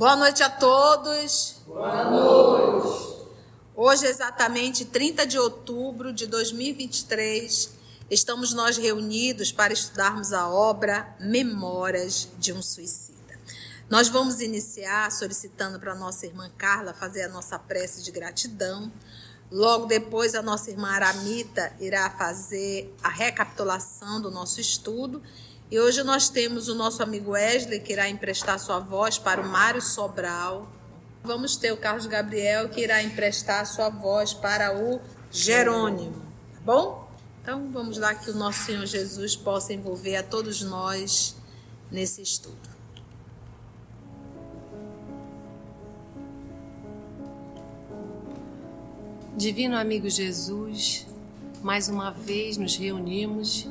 Boa noite a todos. Boa noite. Hoje, exatamente 30 de outubro de 2023, estamos nós reunidos para estudarmos a obra Memórias de um Suicida. Nós vamos iniciar solicitando para a nossa irmã Carla fazer a nossa prece de gratidão. Logo depois, a nossa irmã Aramita irá fazer a recapitulação do nosso estudo. E hoje nós temos o nosso amigo Wesley, que irá emprestar sua voz para o Mário Sobral. Vamos ter o Carlos Gabriel, que irá emprestar sua voz para o Jerônimo. Tá bom? Então, vamos lá que o nosso Senhor Jesus possa envolver a todos nós nesse estudo. Divino amigo Jesus, mais uma vez nos reunimos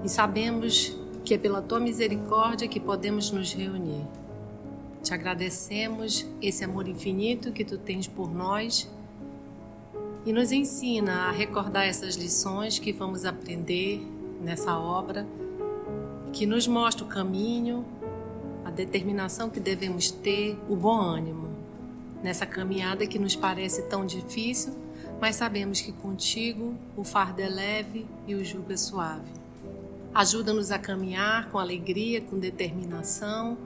e sabemos que é pela Tua misericórdia que podemos nos reunir. Te agradecemos esse amor infinito que Tu tens por nós e nos ensina a recordar essas lições que vamos aprender nessa obra, que nos mostra o caminho, a determinação que devemos ter, o bom ânimo, nessa caminhada que nos parece tão difícil, mas sabemos que contigo o fardo é leve e o jugo é suave. Ajuda-nos a caminhar com alegria, com determinação,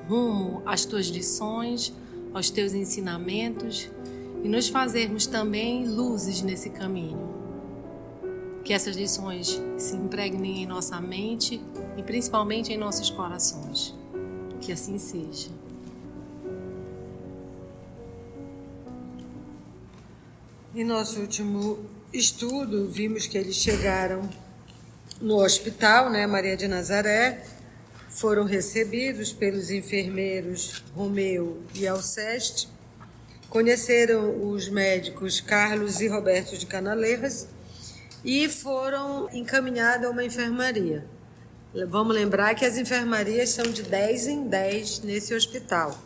rumo às tuas lições, aos teus ensinamentos e nos fazermos também luzes nesse caminho. Que essas lições se impregnem em nossa mente e principalmente em nossos corações. Que assim seja. Em nosso último estudo, vimos que eles chegaram no hospital, Maria de Nazaré, foram recebidos pelos enfermeiros Romeu e Alceste, conheceram os médicos Carlos e Roberto de Canaleiras e foram encaminhados a uma enfermaria. Vamos lembrar que as enfermarias são de 10 em 10 nesse hospital.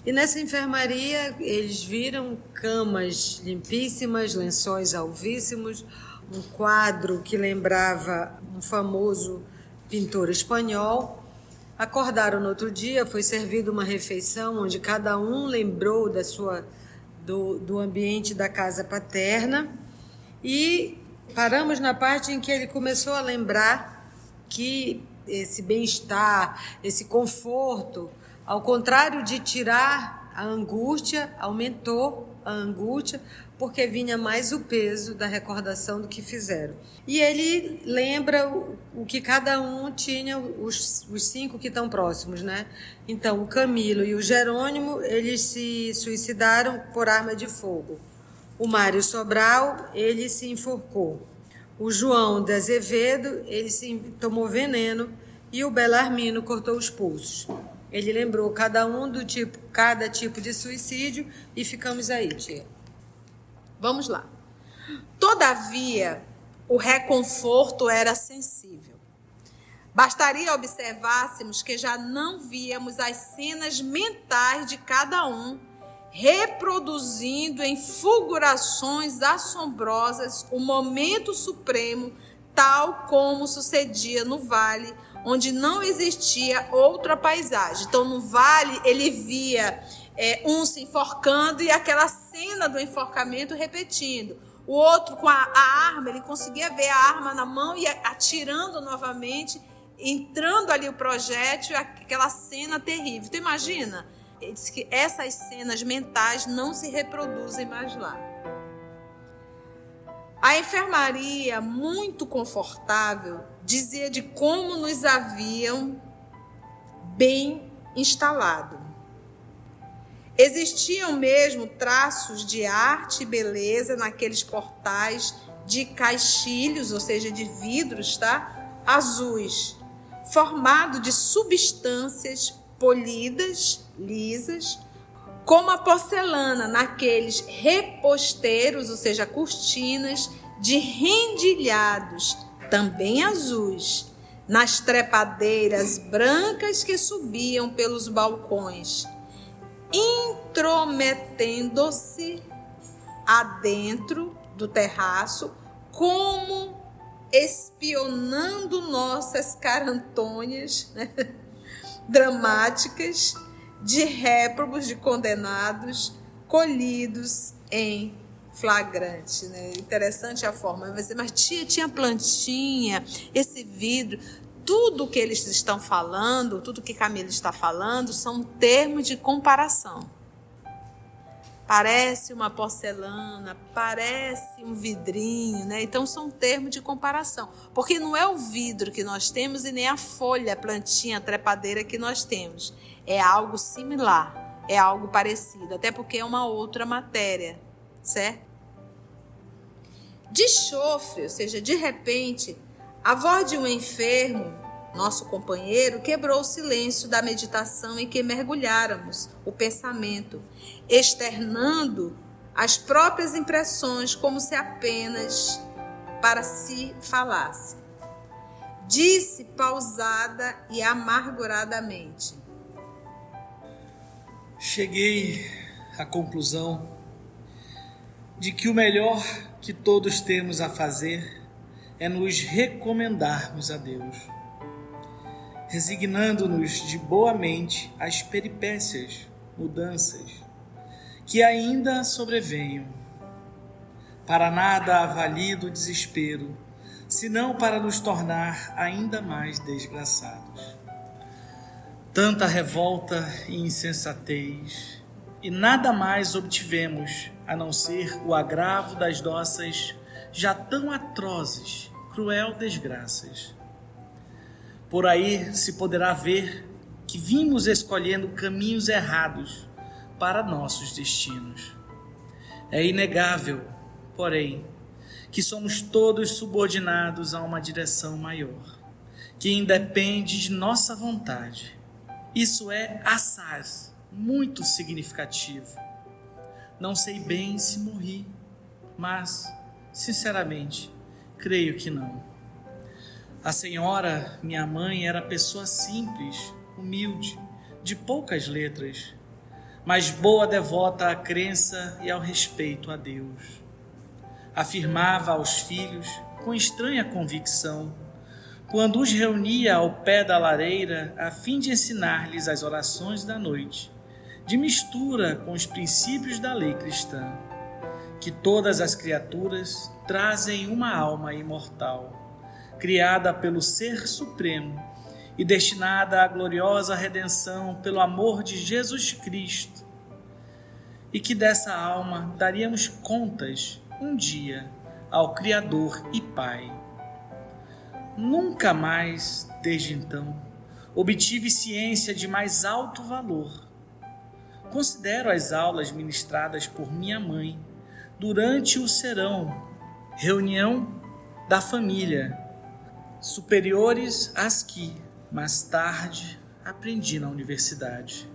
E nessa enfermaria eles viram camas limpíssimas, lençóis alvíssimos, um quadro que lembrava um famoso pintor espanhol. Acordaram no outro dia, foi servida uma refeição onde cada um lembrou do ambiente da casa paterna e paramos na parte em que ele começou a lembrar que esse bem-estar, esse conforto, ao contrário de tirar a angústia, aumentou a angústia, porque vinha mais o peso da recordação do que fizeram. E ele lembra o que cada um tinha, os 5 que estão próximos, Então, o Camilo e o Jerônimo, eles se suicidaram por arma de fogo. O Mário Sobral, ele se enforcou. O João de Azevedo, ele tomou veneno e o Belarmino cortou os pulsos. Ele lembrou cada tipo de suicídio e ficamos aí, tia. Vamos lá. Todavia, o reconforto era sensível. Bastaria observássemos que já não víamos as cenas mentais de cada um, reproduzindo em fulgurações assombrosas o momento supremo, tal como sucedia no vale, onde não existia outra paisagem. Então, no vale, ele via um se enforcando e aquela cena do enforcamento repetindo. O outro, com a arma, ele conseguia ver a arma na mão e atirando novamente, entrando ali o projétil, aquela cena terrível. Tu imagina? Ele disse que essas cenas mentais não se reproduzem mais lá. A enfermaria, muito confortável, dizia de como nos haviam bem instalado. Existiam mesmo traços de arte e beleza naqueles portais de caixilhos, ou seja, de vidros, azuis, formado de substâncias polidas, lisas, como a porcelana naqueles reposteiros, ou seja, cortinas de rendilhados, também azuis, nas trepadeiras brancas que subiam pelos balcões, intrometendo-se adentro do terraço, como espionando nossas carantônias dramáticas, de réprobos, de condenados, colhidos em flagrante, né? Interessante a forma. Vai dizer, mas tia, tinha plantinha, esse vidro. Tudo que eles estão falando, tudo que Camila está falando, são termos de comparação. Parece uma porcelana, parece um vidrinho, né? Então são termos de comparação. Porque não é o vidro que nós temos e nem a folha, a plantinha, a trepadeira que nós temos. É algo similar, é algo parecido, até porque é uma outra matéria, certo? De chofre, ou seja, de repente, a voz de um enfermo, nosso companheiro, quebrou o silêncio da meditação em que mergulháramos o pensamento, externando as próprias impressões como se apenas para si falasse. Disse pausada e amarguradamente: cheguei à conclusão de que o melhor que todos temos a fazer é nos recomendarmos a Deus, resignando-nos de boa mente às peripécias, mudanças que ainda sobrevenham. Para nada há valido desespero, senão para nos tornar ainda mais desgraçados. Tanta revolta e insensatez, e nada mais obtivemos a não ser o agravo das nossas já tão atrozes, cruel desgraças. Por aí se poderá ver que vimos escolhendo caminhos errados para nossos destinos. É inegável, porém, que somos todos subordinados a uma direção maior, que independe de nossa vontade. Isso é assaz muito significativo. Não sei bem se morri, mas, sinceramente, creio que não. A senhora, minha mãe, era pessoa simples, humilde, de poucas letras, mas boa devota à crença e ao respeito a Deus. Afirmava aos filhos, com estranha convicção, quando os reunia ao pé da lareira a fim de ensinar-lhes as orações da noite, de mistura com os princípios da lei cristã, que todas as criaturas trazem uma alma imortal, criada pelo Ser Supremo e destinada à gloriosa redenção pelo amor de Jesus Cristo, e que dessa alma daríamos contas um dia ao Criador e Pai. Nunca mais, desde então, obtive ciência de mais alto valor. Considero as aulas ministradas por minha mãe durante o serão, reunião da família, superiores às que, mais tarde, aprendi na universidade.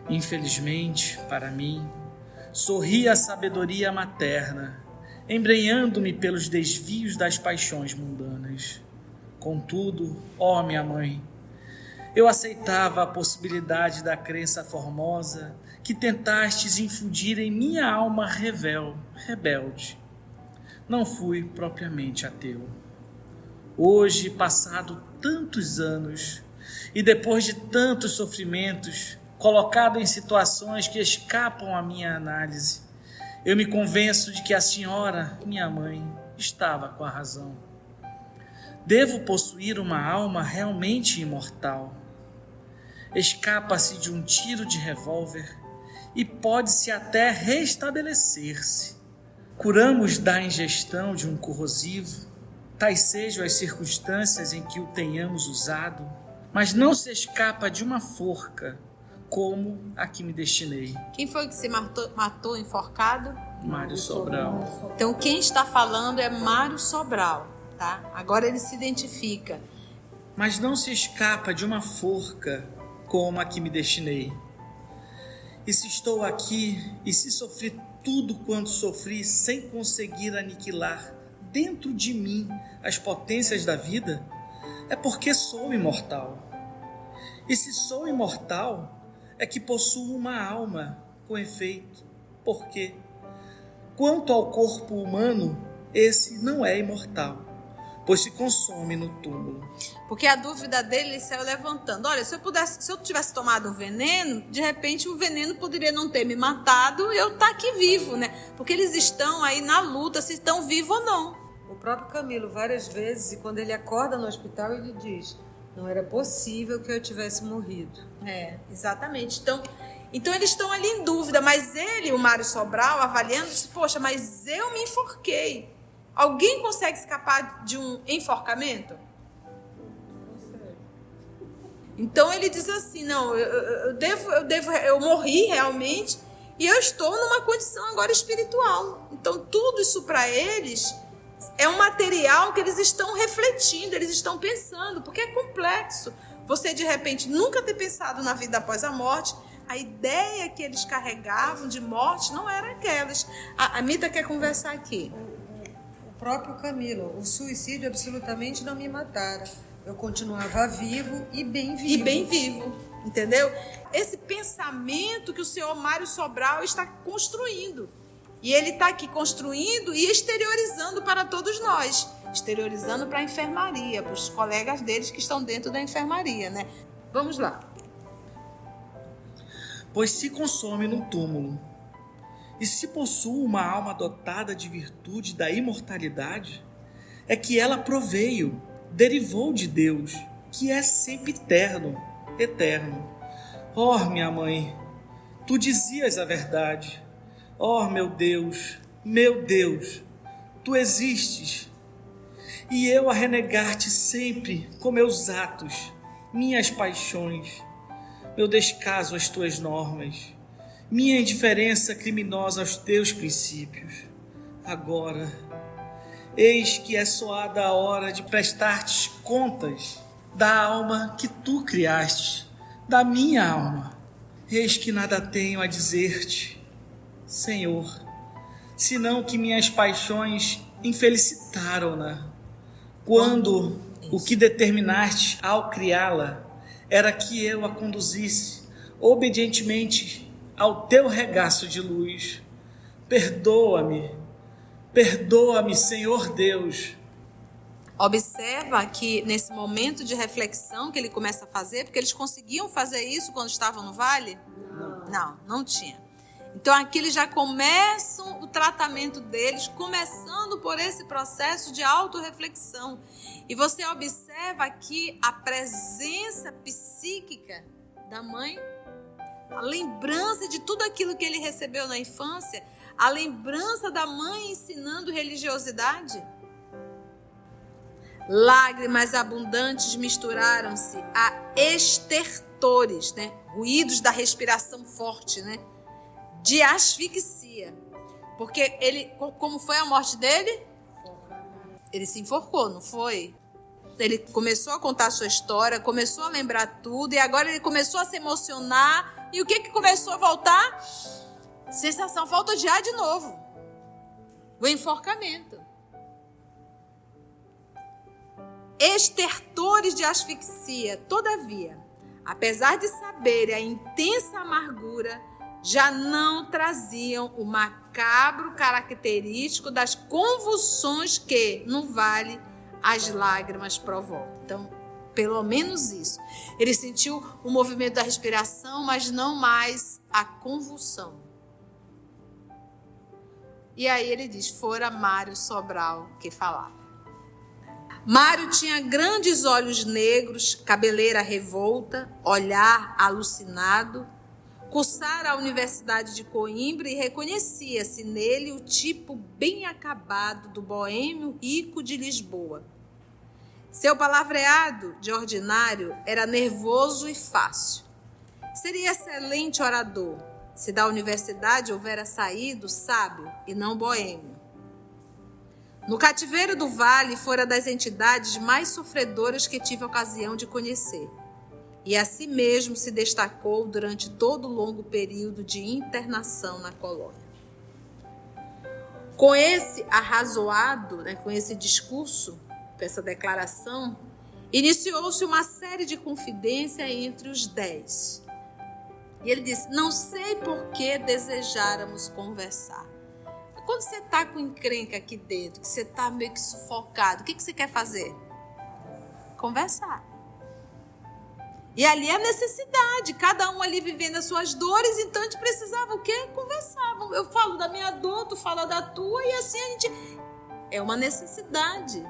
Infelizmente, para mim, sorri a sabedoria materna, embrenhando-me pelos desvios das paixões mundanas. Contudo, ó minha mãe, eu aceitava a possibilidade da crença formosa que tentastes infundir em minha alma rebelde. Não fui propriamente ateu. Hoje, passado tantos anos e depois de tantos sofrimentos, colocado em situações que escapam à minha análise, eu me convenço de que a senhora, minha mãe, estava com a razão. Devo possuir uma alma realmente imortal. Escapa-se de um tiro de revólver e pode-se até restabelecer-se. Curamos da ingestão de um corrosivo, tais sejam as circunstâncias em que o tenhamos usado, mas não se escapa de uma forca, como a que me destinei. Quem foi que se matou enforcado? Mário Sobral. Então quem está falando é Mário Sobral, tá? Agora ele se identifica. Mas não se escapa de uma forca, como a que me destinei. E se estou aqui, e se sofri tudo quanto sofri sem conseguir aniquilar dentro de mim as potências da vida, é porque sou imortal. E se sou imortal, é que possuo uma alma, com efeito, quanto ao corpo humano, esse não é imortal, pois se consome no túmulo. Porque a dúvida dele, ele saiu levantando. Olha, se eu tivesse tomado um veneno, de repente o veneno poderia não ter me matado e eu estar aqui vivo, né? Porque eles estão aí na luta, se estão vivos ou não. O próprio Camilo, várias vezes, e quando ele acorda no hospital, ele diz: não era possível que eu tivesse morrido. Exatamente. Então eles estão ali em dúvida, mas ele, o Mário Sobral, avaliando, disse: poxa, mas eu me enforquei. Alguém consegue escapar de um enforcamento? Então ele diz assim: não, eu morri realmente e eu estou numa condição agora espiritual. Então tudo isso para eles é um material que eles estão refletindo, eles estão pensando, porque é complexo. Você de repente nunca ter pensado na vida após a morte. A ideia que eles carregavam de morte não era aquelas. A Mita quer conversar aqui. O próprio Camilo: o suicídio absolutamente não me matara. Eu continuava vivo e bem vivo. E bem vivo, entendeu? Esse pensamento que o senhor Mário Sobral está construindo. E ele está aqui construindo e exteriorizando para todos nós. Exteriorizando para a enfermaria, para os colegas deles que estão dentro da enfermaria, né? Vamos lá. Pois se consome no túmulo. E se possui uma alma dotada de virtude da imortalidade, é que ela proveio, derivou de Deus, que é sempre eterno. Oh, minha mãe, tu dizias a verdade. Oh, meu Deus, tu existes. E eu a renegar-te sempre com meus atos, minhas paixões, meu descaso às tuas normas, minha indiferença criminosa aos teus princípios. Agora, eis que é soada a hora de prestar-te contas da alma que tu criaste, da minha alma. Eis que nada tenho a dizer-te, Senhor, senão que minhas paixões infelicitaram-na, quando o que determinaste ao criá-la era que eu a conduzisse obedientemente ao teu regaço de luz. Perdoa-me, Senhor Deus. Observa que nesse momento de reflexão que ele começa a fazer, porque eles conseguiam fazer isso quando estavam no vale? Não tinha. Então aqui eles já começam o tratamento deles, começando por esse processo de autorreflexão. E você observa aqui a presença psíquica da mãe, a lembrança de tudo aquilo que ele recebeu na infância, a lembrança da mãe ensinando religiosidade. Lágrimas abundantes misturaram-se a estertores, né? Ruídos da respiração forte, né? De asfixia. Porque ele, como foi a morte dele? Ele se enforcou, não foi? Ele começou a contar a sua história, começou a lembrar tudo, e agora ele começou a se emocionar. E o que começou a voltar? Sensação, falta de ar de novo. O enforcamento. Estertores de asfixia. Todavia, apesar de saberem a intensa amargura, já não traziam o macabro característico das convulsões que, no vale, as lágrimas provocam. Então, pelo menos isso. Ele sentiu o movimento da respiração, mas não mais a convulsão. E aí ele diz: fora Mário Sobral que falava. Mário tinha grandes olhos negros, cabeleira revolta, olhar alucinado. Cursara a Universidade de Coimbra e reconhecia-se nele o tipo bem acabado do boêmio rico de Lisboa. Seu palavreado, de ordinário, era nervoso e fácil. Seria excelente orador, se da universidade houvera saído sábio e não boêmio. No cativeiro do Vale, fora das entidades mais sofredoras que tive a ocasião de conhecer. E assim mesmo se destacou durante todo o longo período de internação na colônia. Com esse arrazoado, com esse discurso, com essa declaração, iniciou-se uma série de confidência entre os 10. E ele disse: não sei por que desejáramos conversar. Quando você está com encrenca aqui dentro, que você está meio que sufocado, o que você quer fazer? Conversar. E ali é a necessidade, cada um ali vivendo as suas dores, então a gente precisava o quê? Conversar. Eu falo da minha dor, tu fala da tua, e assim a gente... É uma necessidade.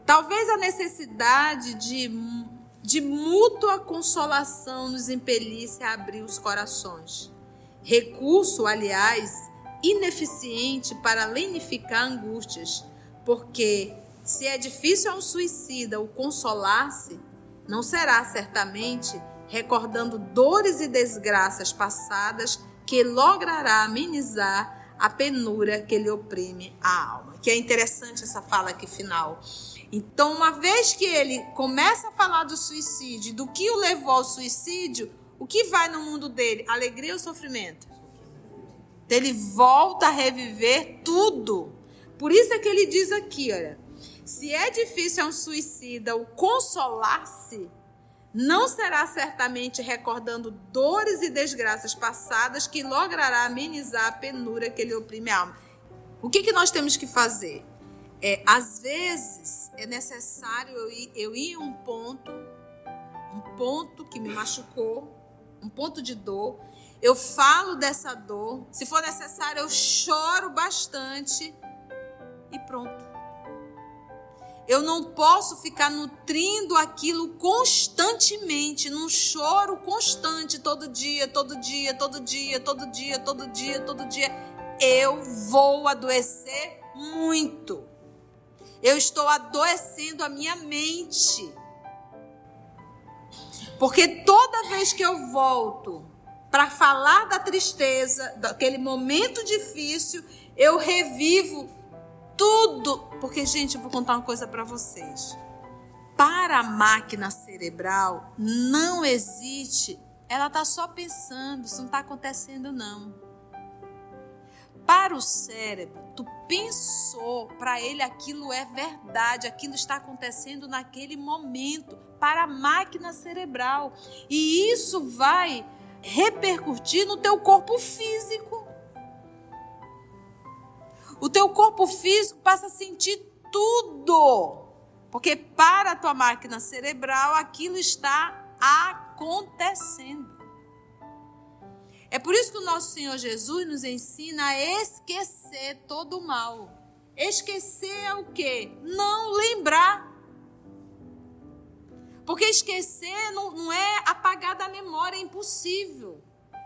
Talvez a necessidade de mútua consolação nos impelisse a abrir os corações. Recurso, aliás, ineficiente para lenificar angústias, porque se é difícil a um suicida o consolar-se, não será certamente recordando dores e desgraças passadas que logrará amenizar a penúria que lhe oprime a alma. Que é interessante essa fala aqui final. Então, uma vez que ele começa a falar do suicídio, do que o levou ao suicídio, o que vai no mundo dele? Alegria ou sofrimento? Ele volta a reviver tudo. Por isso é que ele diz aqui, olha, se é difícil a um suicida o consolar-se, não será certamente recordando dores e desgraças passadas que logrará amenizar a penúria que lhe oprime a alma. O que nós temos que fazer? Às vezes é necessário eu ir a um ponto que me machucou, um ponto de dor. Eu falo dessa dor. Se for necessário, eu choro bastante e pronto. Eu não posso ficar nutrindo aquilo constantemente, num choro constante, todo dia. Eu vou adoecer muito. Eu estou adoecendo a minha mente. Porque toda vez que eu volto para falar da tristeza, daquele momento difícil, eu revivo tudo. Porque, gente, eu vou contar uma coisa para vocês. Para a máquina cerebral, não existe. Ela está só pensando, isso não está acontecendo, não. Para o cérebro, tu pensou, para ele aquilo é verdade, aquilo está acontecendo naquele momento, para a máquina cerebral. E isso vai repercutir no teu corpo físico. O teu corpo físico passa a sentir tudo, porque para a tua máquina cerebral aquilo está acontecendo. É por isso que o nosso Senhor Jesus nos ensina a esquecer todo o mal. Esquecer é o quê? Não lembrar. Porque esquecer não é apagar da memória, é impossível.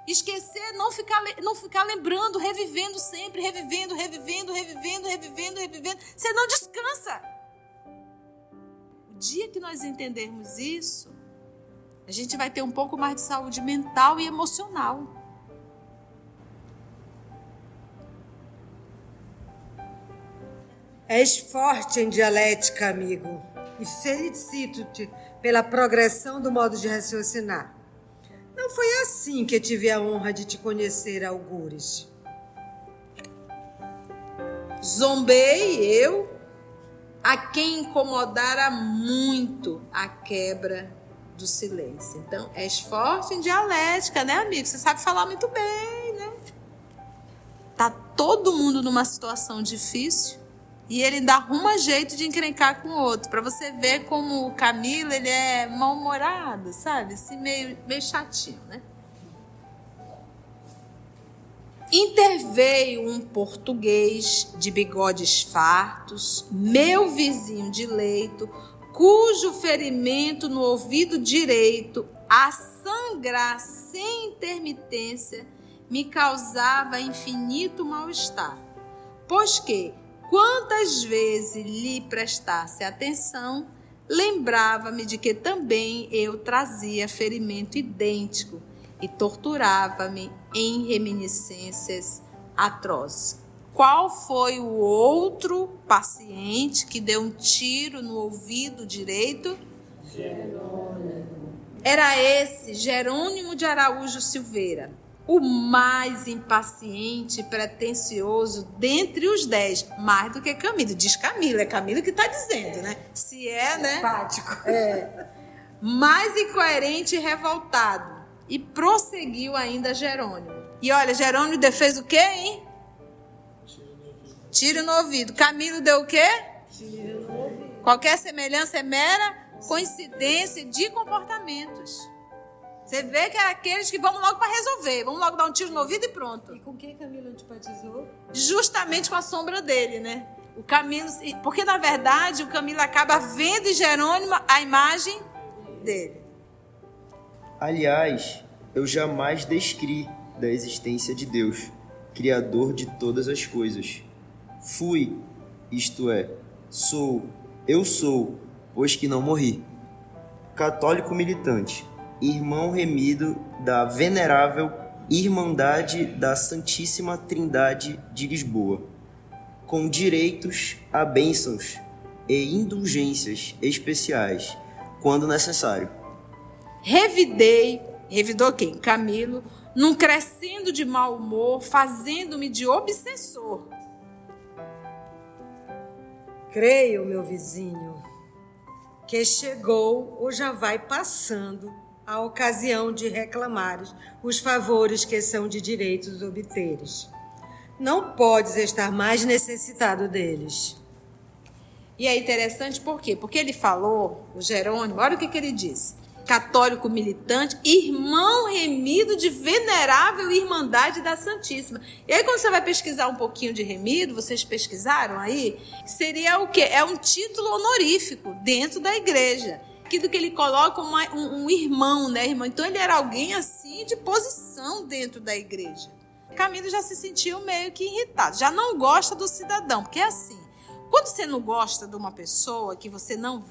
Esquecer, não ficar lembrando, revivendo sempre, revivendo. Você não descansa. O dia que nós entendermos isso, a gente vai ter um pouco mais de saúde mental e emocional. És forte em dialética, amigo, e felicito-te pela progressão do modo de raciocinar. Não foi assim que tive a honra de te conhecer, algures. Zombei eu, a quem incomodara muito a quebra do silêncio. Então, és forte em dialética, né, amigo? Você sabe falar muito bem, né? Tá todo mundo numa situação difícil e ele ainda arruma jeito de encrencar com o outro. Para você ver como o Camilo, ele é mal-humorado, sabe? Assim, meio chatinho, né? Interveio um português de bigodes fartos, meu vizinho de leito, cujo ferimento no ouvido direito, a sangrar sem intermitência, me causava infinito mal-estar. Pois que, quantas vezes lhe prestasse atenção, lembrava-me de que também eu trazia ferimento idêntico e torturava-me em reminiscências atrozes. Qual foi o outro paciente que deu um tiro no ouvido direito? Jerônimo. Era esse, Jerônimo de Araújo Silveira, o mais impaciente e pretensioso dentre os 10, mais do que Camilo. Diz Camilo, é Camilo que está dizendo, né? Se é, né? Empático. É. Mais incoerente e revoltado. E prosseguiu ainda Jerônimo. E olha, Jerônimo fez o quê, hein? Tiro no ouvido. Camilo deu o quê? Tiro no ouvido. Qualquer semelhança é mera coincidência de comportamentos. Você vê que é aqueles que vamos logo para resolver. Vamos logo dar um tiro no ouvido e pronto. E com quem Camilo antipatizou? Justamente com a sombra dele, né? O Camilo, porque na verdade o Camilo acaba vendo em Jerônimo a imagem dele. Aliás, eu jamais descri da existência de Deus, Criador de todas as coisas. Fui, isto é, eu sou, pois que não morri. Católico militante, irmão remido da venerável Irmandade da Santíssima Trindade de Lisboa, com direitos a bênçãos e indulgências especiais, quando necessário. Revidou quem? Camilo, num crescendo de mau humor, fazendo-me de obsessor. Creio, meu vizinho, que chegou ou já vai passando a ocasião de reclamares os favores que são de direitos obteres. Não podes estar mais necessitado deles. E é interessante por quê? Porque ele falou, o Jerônimo, olha o que ele disse. Católico militante, irmão remido de venerável Irmandade da Santíssima. E aí quando você vai pesquisar um pouquinho de remido, vocês pesquisaram aí, seria o quê? É um título honorífico dentro da igreja. Aquilo que ele coloca um irmão, né, irmão? Então ele era alguém assim de posição dentro da igreja. Camilo já se sentiu meio que irritado, já não gosta do cidadão, porque é assim, quando você não gosta de uma pessoa, que você não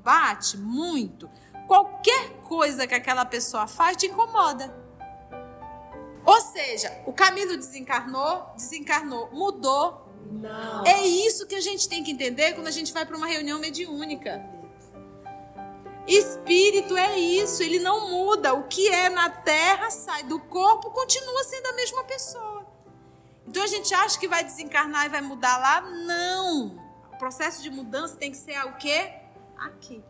bate muito, qualquer coisa que aquela pessoa faz te incomoda. Ou seja, o Camilo desencarnou, mudou. Não. É isso que a gente tem que entender quando a gente vai para uma reunião mediúnica. Espírito é isso, ele não muda. O que é na terra sai do corpo, continua sendo a mesma pessoa. Então a gente acha que vai desencarnar e vai mudar lá? Não. O processo de mudança tem que ser o quê? Aqui.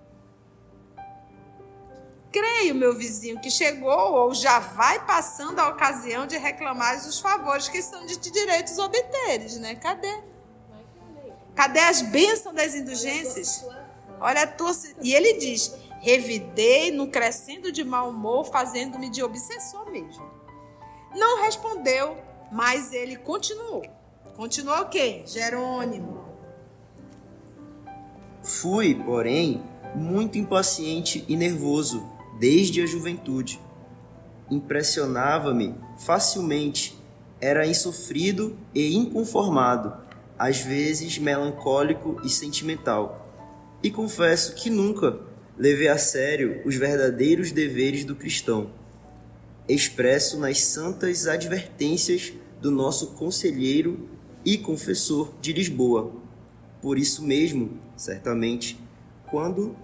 Creio, meu vizinho, que chegou ou já vai passando a ocasião de reclamar os favores que são de direitos obteres, né? Cadê? Cadê as bênçãos das indulgências? Olha a tua... E ele diz, revidei no crescendo de mau humor, fazendo-me de obsessor mesmo. Não respondeu, mas ele continuou. Continuou quem? Jerônimo. Fui, porém, muito impaciente e nervoso desde a juventude. Impressionava-me facilmente, era insofrido e inconformado, às vezes melancólico e sentimental. E confesso que nunca levei a sério os verdadeiros deveres do cristão, expresso nas santas advertências do nosso conselheiro e confessor de Lisboa. Por isso mesmo, certamente, quando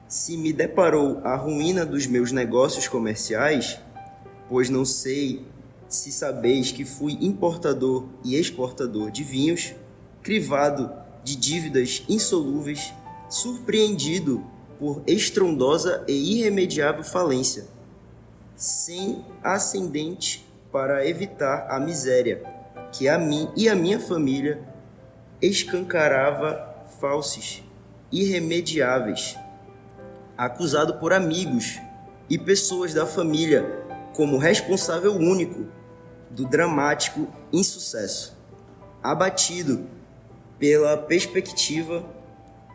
se me deparou a ruína dos meus negócios comerciais, pois não sei se sabeis que fui importador e exportador de vinhos, crivado de dívidas insolúveis, surpreendido por estrondosa e irremediável falência, sem ascendente para evitar a miséria que a mim e a minha família escancarava falsos, irremediáveis, acusado por amigos e pessoas da família como responsável único do dramático insucesso, abatido pela perspectiva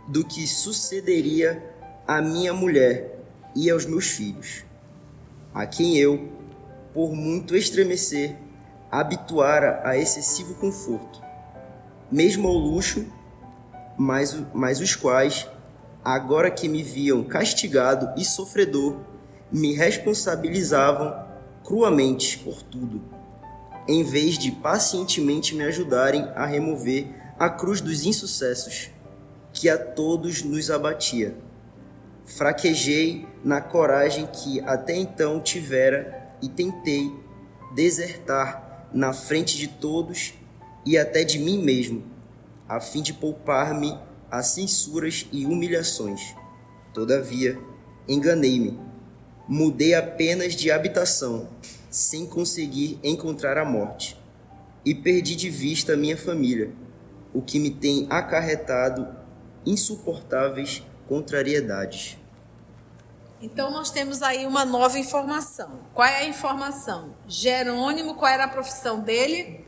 do que sucederia à minha mulher e aos meus filhos, a quem eu, por muito estremecer, habituara a excessivo conforto, mesmo ao luxo, mas os quais, agora que me viam castigado e sofredor, me responsabilizavam cruamente por tudo, em vez de pacientemente me ajudarem a remover a cruz dos insucessos que a todos nos abatia. Fraquejei na coragem que até então tivera e tentei desertar na frente de todos e até de mim mesmo, a fim de poupar-me a censuras e humilhações. Todavia, enganei-me. Mudei apenas de habitação, sem conseguir encontrar a morte, e perdi de vista minha família, o que me tem acarretado insuportáveis contrariedades. Então nós temos aí uma nova informação. Qual é a informação? Jerônimo, qual era a profissão dele?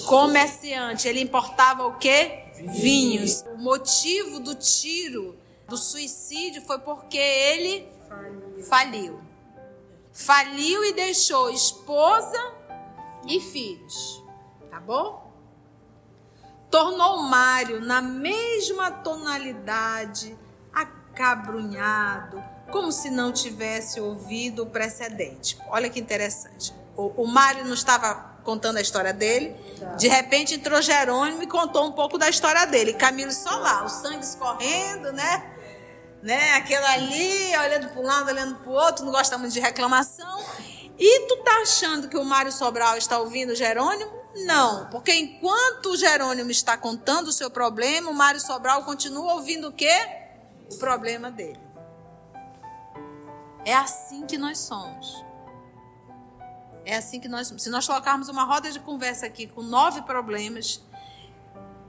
Comerciante. Ele importava o quê? Vinhos. O motivo do tiro, do suicídio, foi porque ele faliu. Faliu e deixou esposa e filhos. Tá bom? Tornou Mário na mesma tonalidade, acabrunhado, como se não tivesse ouvido o precedente. Olha que interessante. O Mário não estava contando a história dele. De repente entrou Jerônimo e contou um pouco da história dele. Camilo só lá, o sangue escorrendo, né? Aquele ali, olhando para um lado, olhando para o outro, não gosta muito de reclamação. E tu tá achando que o Mário Sobral está ouvindo o Jerônimo? Não, porque enquanto o Jerônimo está contando o seu problema, o Mário Sobral continua ouvindo o quê? O problema dele. É assim que nós somos. É assim que nós somos. Se nós colocarmos uma roda de conversa aqui com 9 problemas,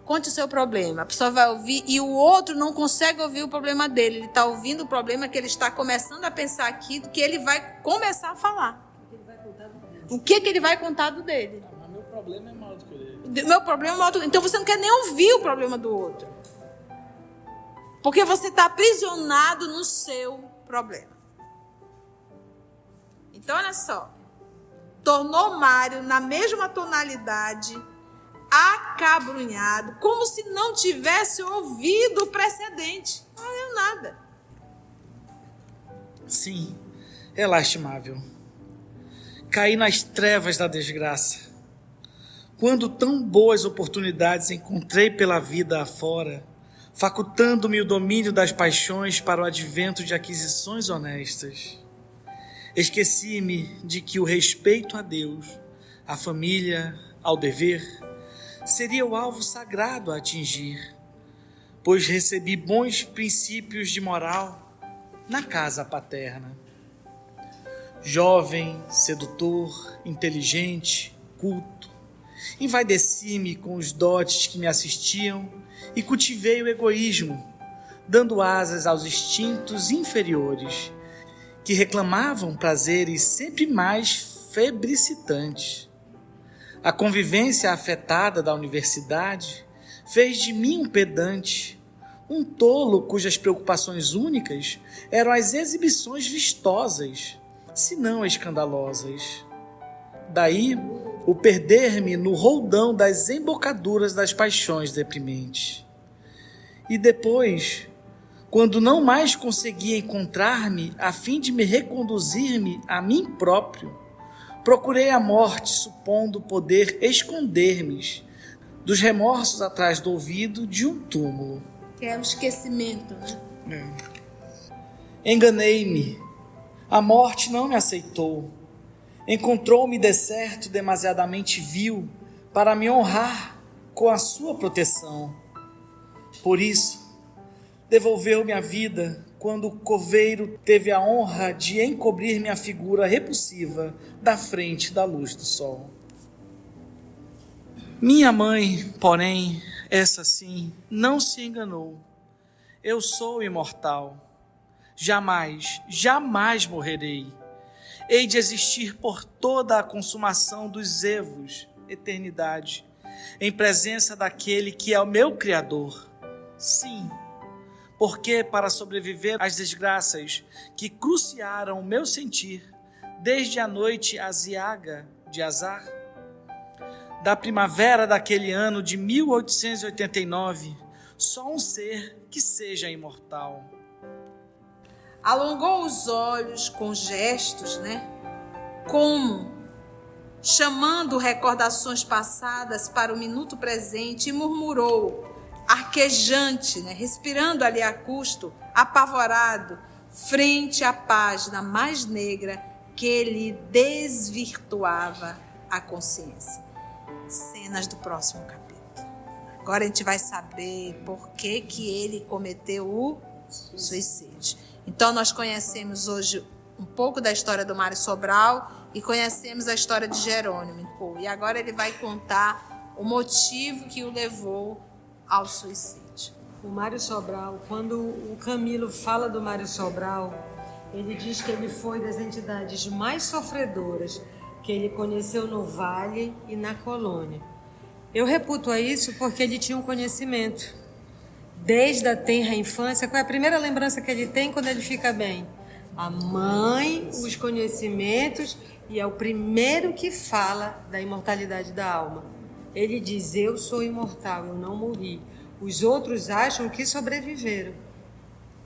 conte o seu problema. A pessoa vai ouvir e o outro não consegue ouvir o problema dele. Ele está ouvindo o problema que ele está começando a pensar aqui, do que ele vai começar a falar. O que ele vai contar do dele? Mas meu problema é maior do que o dele. Meu problema é maior do que... Então você não quer nem ouvir o problema do outro. Porque você está aprisionado no seu problema. Então, olha só. Tornou Mário na mesma tonalidade, acabrunhado, como se não tivesse ouvido o precedente. Não leu nada. Sim, é lastimável. Caí nas trevas da desgraça. Quando tão boas oportunidades encontrei pela vida afora, facultando-me o domínio das paixões para o advento de aquisições honestas. Esqueci-me de que o respeito a Deus, à família, ao dever, seria o alvo sagrado a atingir, pois recebi bons princípios de moral na casa paterna. Jovem, sedutor, inteligente, culto, envaideci-me com os dotes que me assistiam e cultivei o egoísmo, dando asas aos instintos inferiores, que reclamavam prazeres sempre mais febricitantes. A convivência afetada da universidade fez de mim um pedante, um tolo cujas preocupações únicas eram as exibições vistosas, se não escandalosas. Daí o perder-me no roldão das embocaduras das paixões deprimentes. E depois, quando não mais conseguia encontrar-me a fim de me reconduzir-me a mim próprio, procurei a morte, supondo poder esconder-me dos remorsos atrás do ouvido de um túmulo. Que é o esquecimento, né? Enganei-me. A morte não me aceitou. Encontrou-me deserto demasiadamente vil para me honrar com a sua proteção. Por isso, devolveu-me a vida quando o coveiro teve a honra de encobrir minha figura repulsiva da frente da luz do sol. Minha mãe, porém, essa sim, não se enganou. Eu sou imortal. Jamais, jamais morrerei. Hei de existir por toda a consumação dos evos, eternidade, em presença daquele que é o meu Criador. Sim, porque para sobreviver às desgraças que cruciaram o meu sentir, desde a noite aziaga de azar, da primavera daquele ano de 1889, só um ser que seja imortal. Alongou os olhos com gestos, né? Como chamando recordações passadas para o minuto presente, e murmurou, arquejante, né? Respirando ali a custo, apavorado, frente à página mais negra que lhe desvirtuava a consciência. Cenas do próximo capítulo. Agora a gente vai saber por que ele cometeu o suicídio. Então nós conhecemos hoje um pouco da história do Mário Sobral e conhecemos a história de Jerônimo. E agora ele vai contar o motivo que o levou ao suicídio. O Mário Sobral, quando o Camilo fala do Mário Sobral, ele diz que ele foi das entidades mais sofredoras que ele conheceu no Vale e na colônia. Eu reputo a isso porque ele tinha um conhecimento. Desde a tenra infância, qual é a primeira lembrança que ele tem quando ele fica bem? A mãe, os conhecimentos, e é o primeiro que fala da imortalidade da alma. Ele diz, eu sou imortal, eu não morri. Os outros acham que sobreviveram.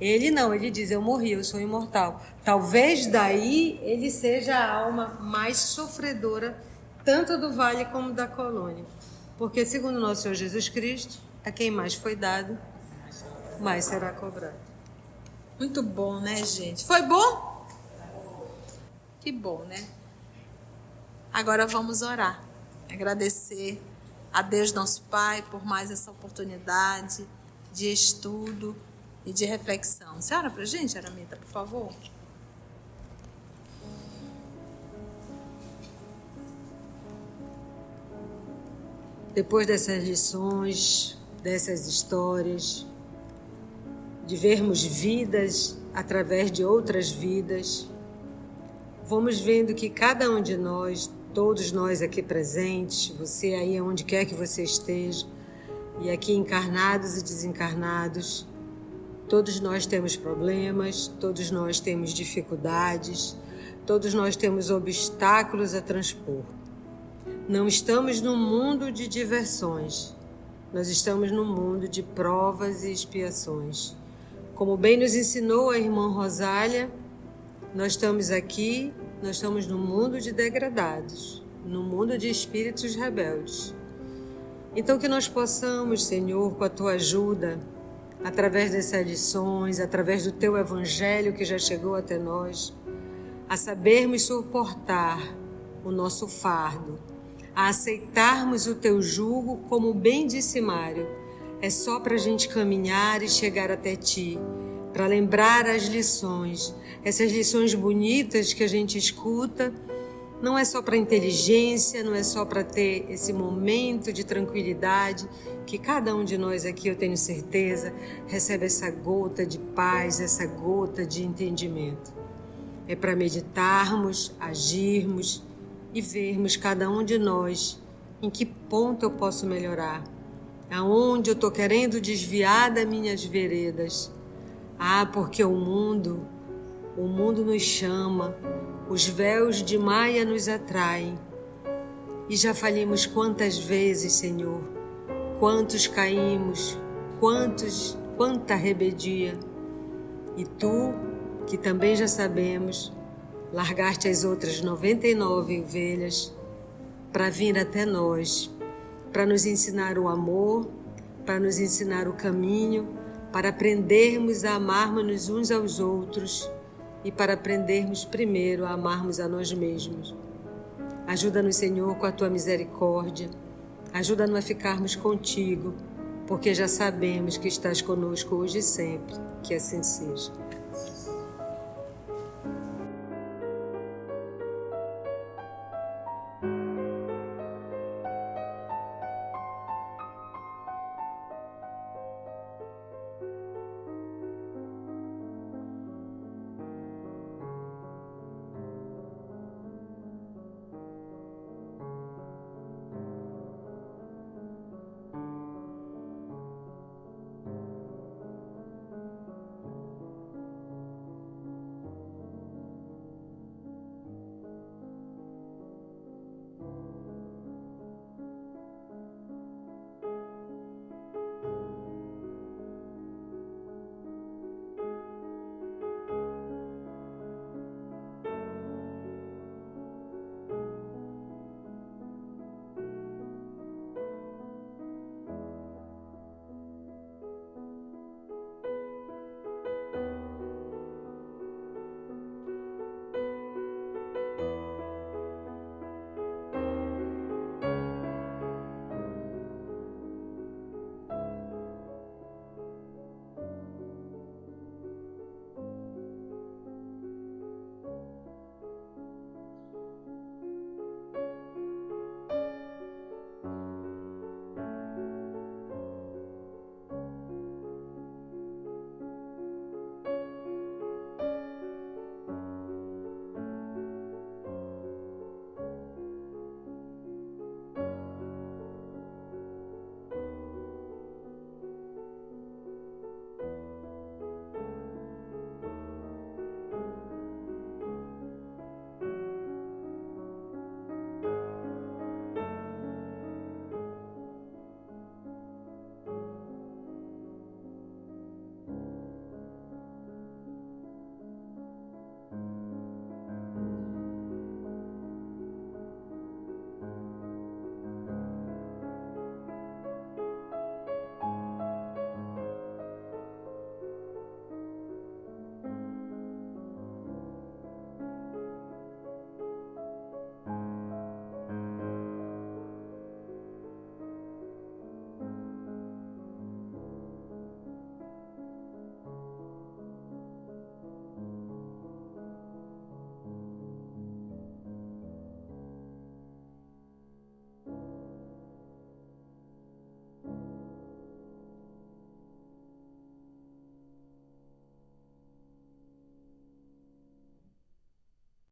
Ele não, ele diz, eu morri, eu sou imortal. Talvez daí ele seja a alma mais sofredora, tanto do vale como da colônia. Porque, segundo nosso Senhor Jesus Cristo, a quem mais foi dado, mais será cobrado. Muito bom, né, gente? Foi bom? Que bom, né? Agora vamos orar. Agradecer a Deus, nosso Pai, por mais essa oportunidade de estudo e de reflexão. Você ora pra gente, Aramita, por favor? Depois dessas lições, dessas histórias, de vermos vidas através de outras vidas, vamos vendo que cada um de nós, todos nós aqui presentes, você aí onde quer que você esteja, e aqui encarnados e desencarnados, todos nós temos problemas, todos nós temos dificuldades, todos nós temos obstáculos a transpor. Não estamos num mundo de diversões, nós estamos num mundo de provas e expiações. Como bem nos ensinou a irmã Rosália, nós estamos aqui, nós estamos num mundo de degradados, num mundo de espíritos rebeldes. Então que nós possamos, Senhor, com a Tua ajuda, através dessas lições, através do Teu Evangelho que já chegou até nós, a sabermos suportar o nosso fardo, a aceitarmos o Teu jugo, como bem disse Mário, é só para a gente caminhar e chegar até Ti, para lembrar as lições, essas lições bonitas que a gente escuta, não é só para inteligência, não é só para ter esse momento de tranquilidade, que cada um de nós aqui, eu tenho certeza, recebe essa gota de paz, essa gota de entendimento. É para meditarmos, agirmos e vermos cada um de nós em que ponto eu posso melhorar, aonde eu estou querendo desviar das minhas veredas. Porque o mundo nos chama, os véus de Maia nos atraem. E já falamos quantas vezes, Senhor, quantos caímos, quanta rebeldia. E Tu, que também já sabemos, largaste as outras 99 ovelhas para vir até nós, para nos ensinar o amor, para nos ensinar o caminho, para aprendermos a amarmos uns aos outros e para aprendermos primeiro a amarmos a nós mesmos. Ajuda-nos, Senhor, com a Tua misericórdia. Ajuda-nos a ficarmos contigo, porque já sabemos que estás conosco hoje e sempre. Que assim seja.